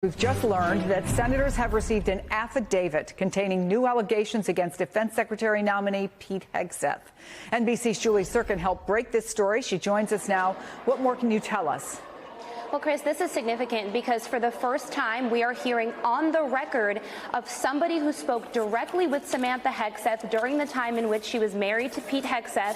We've just learned that senators have received an affidavit containing new allegations against Defense Secretary nominee Pete Hegseth. NBC's Julie Sirkin helped break this story. She joins us now. What more can you tell us? Well, Chris, this is significant because for the first time we are hearing on the record of somebody who spoke directly with Samantha Hegseth during the time in which she was married to Pete Hegseth,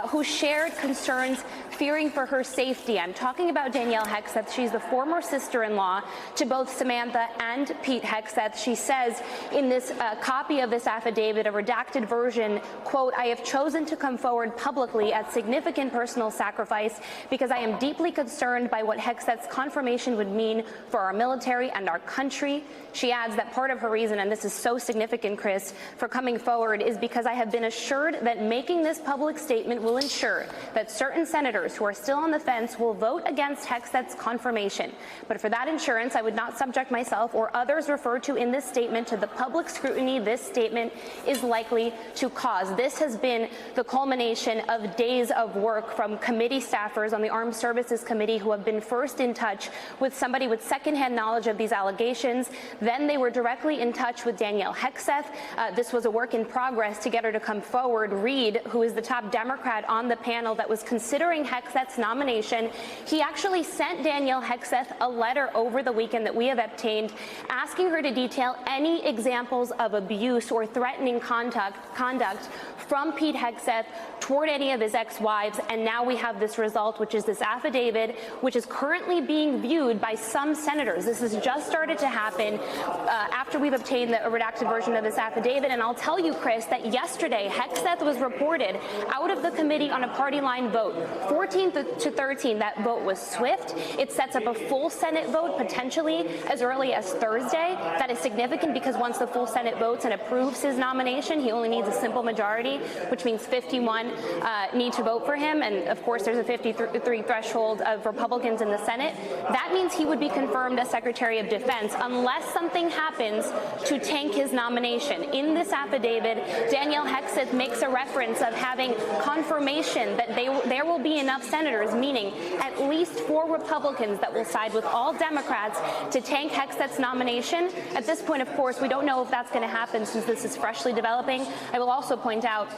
who shared concerns fearing for her safety. I'm talking about Danielle Hegseth. She's the former sister-in-law to both Samantha and Pete Hegseth. She says in this copy of this affidavit, a redacted version, quote, "I have chosen to come forward publicly at significant personal sacrifice because I am deeply concerned by what Hegseth's confirmation would mean for our military and our country." She adds that part of her reason, and this is so significant, Chris, for coming forward is because I have been assured that making this public statement will ensure that certain senators who are still on the fence will vote against Hegseth's confirmation. But for that assurance, I would not subject myself or others referred to in this statement to the public scrutiny this statement is likely to cause. This has been the culmination of days of work from committee staffers on the Armed Services Committee who have been first in touch with somebody with secondhand knowledge of these allegations. Then they were directly in touch with Danielle Hegseth. This was a work in progress to get her to come forward. Reid, who is the top Democrat on the panel that was considering Hegseth's nomination, he actually sent Danielle Hegseth a letter over the weekend that we have obtained asking her to detail any examples of abuse or threatening conduct from Pete Hegseth toward any of his ex-wives. And now we have this result, which is this affidavit, which is currently being viewed by some senators. This has just started to happen after we've obtained a redacted version of this affidavit. And I'll tell you, Chris, that yesterday Hegseth was reported out of the committee on a party line vote. 14 to 13, that vote was swift. It sets up a full Senate vote potentially as early as Thursday. That is significant because once the full Senate votes and approves his nomination, he only needs a simple majority, which means 51 need to vote for him. And of course, there's a 53 threshold of Republicans in the Senate. That means he would be confirmed as Secretary of Defense unless something happens to tank his nomination. In this affidavit, Danielle Hegseth makes a reference of having confirmation that there will be enough senators, meaning at least 4 Republicans that will side with all Democrats to tank Hegseth's nomination. At this point, of course, we don't know if that's going to happen since this is freshly developing. I will also point out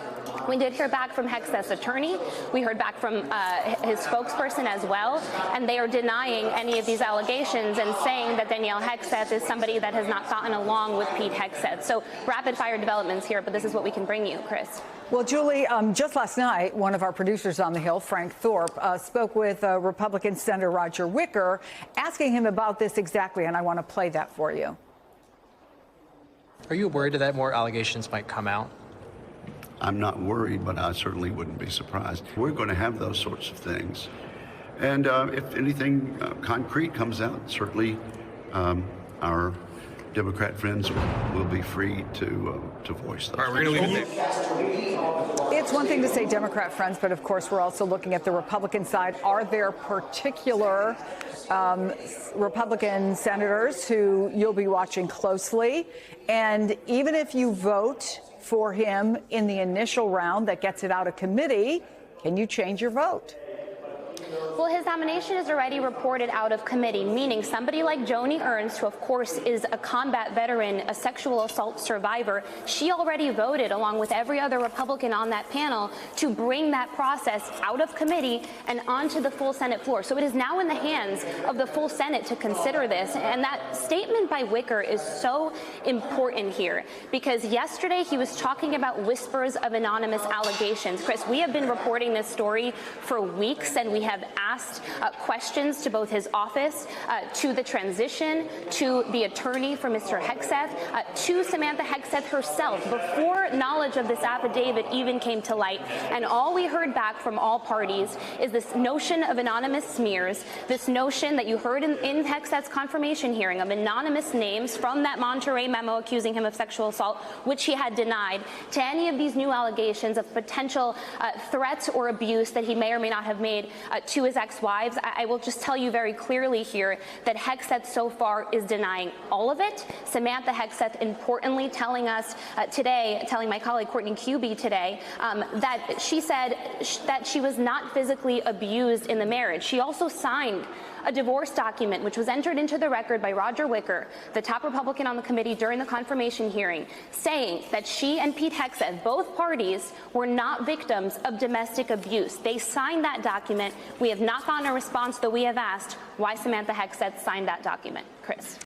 we did hear back from Hegseth's attorney. We heard back from his spokesperson as well, and they are denying any of these allegations and saying that Danielle Hegseth is somebody that has not gotten along with Pete Hegseth. So rapid-fire developments here, but this is what we can bring you, Chris. Well, Julie, just last night, one of our producers on the Hill, Frank Thorpe, spoke with Republican Senator Roger Wicker, asking him about this exactly, and I want to play that for you. Are you worried that more allegations might come out? I'm not worried, but I certainly wouldn't be surprised. We're going to have those sorts of things. And if anything concrete comes out, certainly our Democrat friends will be free to voice those. All right, we're going to leave it. It's one thing to say Democrat friends, but of course we're also looking at the Republican side. Are there particular Republican senators who you'll be watching closely? And even if you vote for him in the initial round that gets it out of committee, can you change your vote? Well, his nomination is already reported out of committee, meaning somebody like Joni Ernst, who of course is a combat veteran, a sexual assault survivor, she already voted along with every other Republican on that panel to bring that process out of committee and onto the full Senate floor. So it is now in the hands of the full Senate to consider this. And that statement by Wicker is so important here because yesterday he was talking about whispers of anonymous allegations. Chris, we have been reporting this story for weeks, and we have asked questions to both his office, to the transition, to the attorney for Mr. Hegseth, to Samantha Hegseth herself before knowledge of this affidavit even came to light. And all we heard back from all parties is this notion of anonymous smears, this notion that you heard in Hegseth's confirmation hearing of anonymous names from that Monterey memo accusing him of sexual assault, which he had denied, to any of these new allegations of potential threats or abuse that he may or may not have made to his ex-wives. I will just tell you very clearly here that Hegseth so far is denying all of it. Samantha Hegseth, importantly, telling us today, telling my colleague Courtney Kube today, that she said that she was not physically abused in the marriage. She also signed a divorce document which was entered into the record by Roger Wicker, the top Republican on the committee during the confirmation hearing, saying that she and Pete Hegseth, both parties, were not victims of domestic abuse. They signed that document. We have not gotten a response, though we have asked why Samantha Hegseth signed that document. Chris.